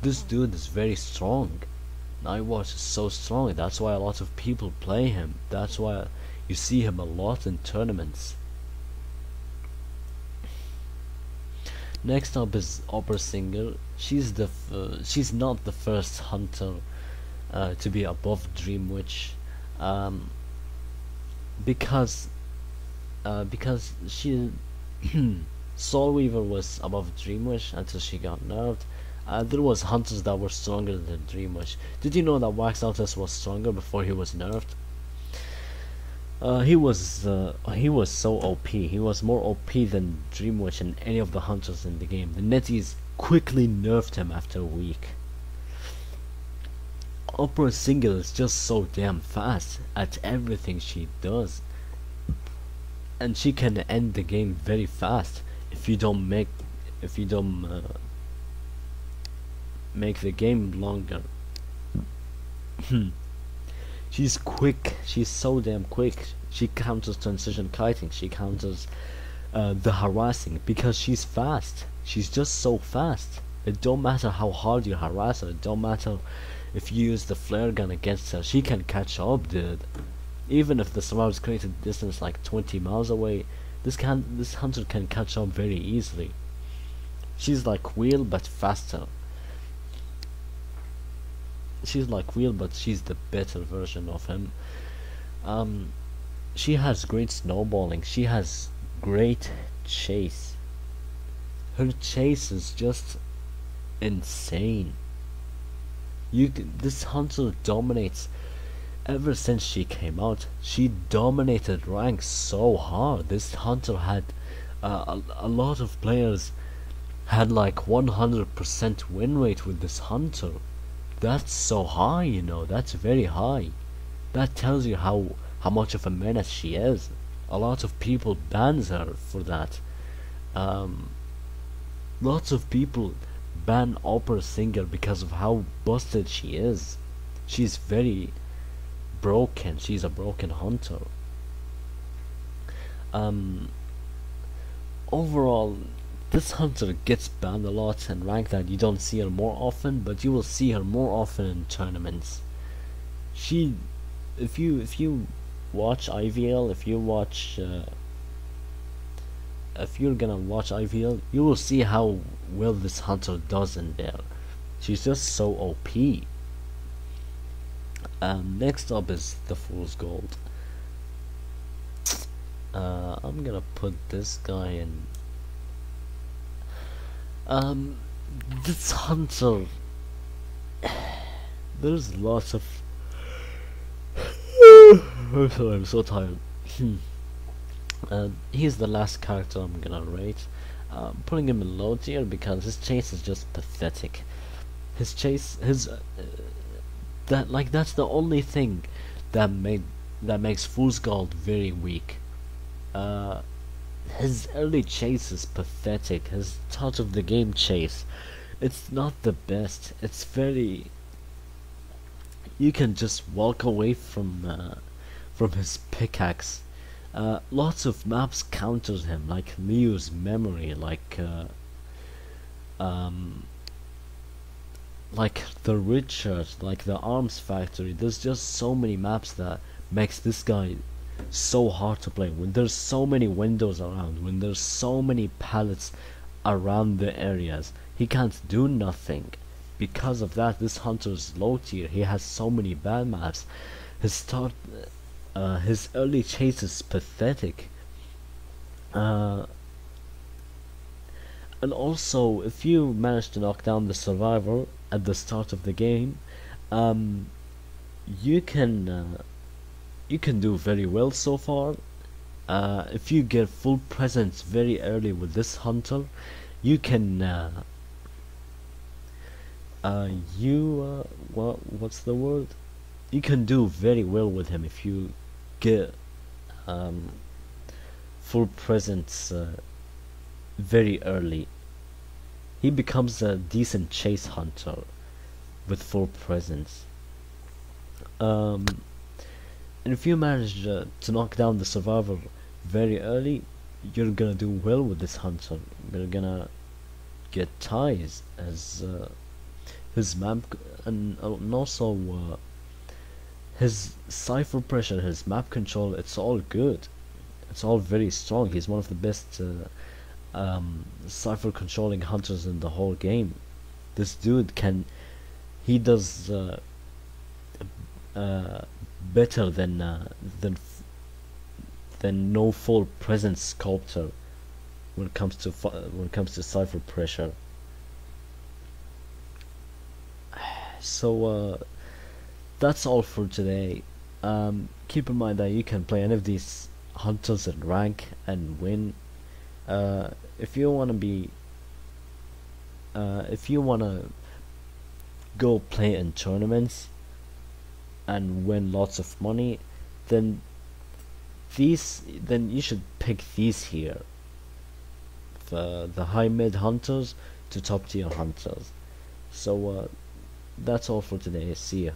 is very strong. Nightwatch is so strong. That's why a lot of people play him. That's why you see him a lot in tournaments. Next up is Opera Singer. She's not the first hunter to be above Dream Witch, because she Soul Weaver was above Dream Witch until she got nerfed. There was hunters that were stronger than Dream Witch. Did you know that Wax Altus was stronger before he was nerfed? He was so OP. He was more OP than Dream Witch and any of the hunters in the game. The Netties quickly nerfed him after a week. Opera Single is just so damn fast at everything she does, and she can end the game very fast if you don't make the game longer. She's quick. She's so damn quick. She counters transition kiting. She counters the harassing because she's fast. She's just so fast. It don't matter how hard you harass her. It don't matter if you use the flare gun against her. She can catch up, dude. Even if the survivors created distance like 20 miles away, this hunter can catch up very easily. She's like Wheel but faster. She's like Wheel, but she's the better version of him. She has great snowballing. She has great chase. Her chase is just insane. This hunter dominates. Ever since she came out, she dominated ranks so hard. This hunter had a lot of players had like 100% win rate with this hunter. That's so high, you know. That's very high. That tells you how much of a menace she is. A lot of people bans her for that. Lots of people ban Opera Singer because of how busted she is. She's very broken. She's a broken hunter. Overall, this hunter gets banned a lot and ranked that you don't see her more often, but you will see her more often in tournaments. If you watch IVL, if you're gonna watch IVL, you will see how well this hunter does in there. She's just so OP. Next up is the Fool's Gold. I'm gonna put this guy in. This hunter, there's lots of I'm so tired. He's the last character I'm gonna rate. Putting him in low tier because his chase is just pathetic. His chase, that's the only thing that makes Fool's Gold very weak. His early chase is pathetic. His touch of the game chase, it's not the best. It's very. You can just walk away from his pickaxe. Lots of maps counters him, like Leo's Memory, like the Richard, like the Arms Factory. There's just so many maps that makes this guy so hard to play. When there's so many windows around, when there's so many pallets around the areas, he can't do nothing because of that, this hunter is low tier. He has so many bad maps. His early chase is pathetic. Uh, and also, if you manage to knock down the survivor at the start of the game, um, you can do very well so far. If you get full presence very early with this hunter, you can what's the word? You can do very well with him if you get um, full presence very early. He becomes a decent chase hunter with full presence. Um, and if you manage to knock down the survivor very early, you're gonna do well with this hunter. You're gonna get ties as his map and also his cipher pressure, his map control. It's all good. It's all very strong. He's one of the best cipher controlling hunters in the whole game. This dude he does better than no full presence sculptor when it comes to cipher pressure. So that's all for today. Keep in mind that you can play any of these hunters in rank and win. If you wanna go play in tournaments and win lots of money, then you should pick these here, the high mid hunters to top tier hunters. So that's all for today. See ya.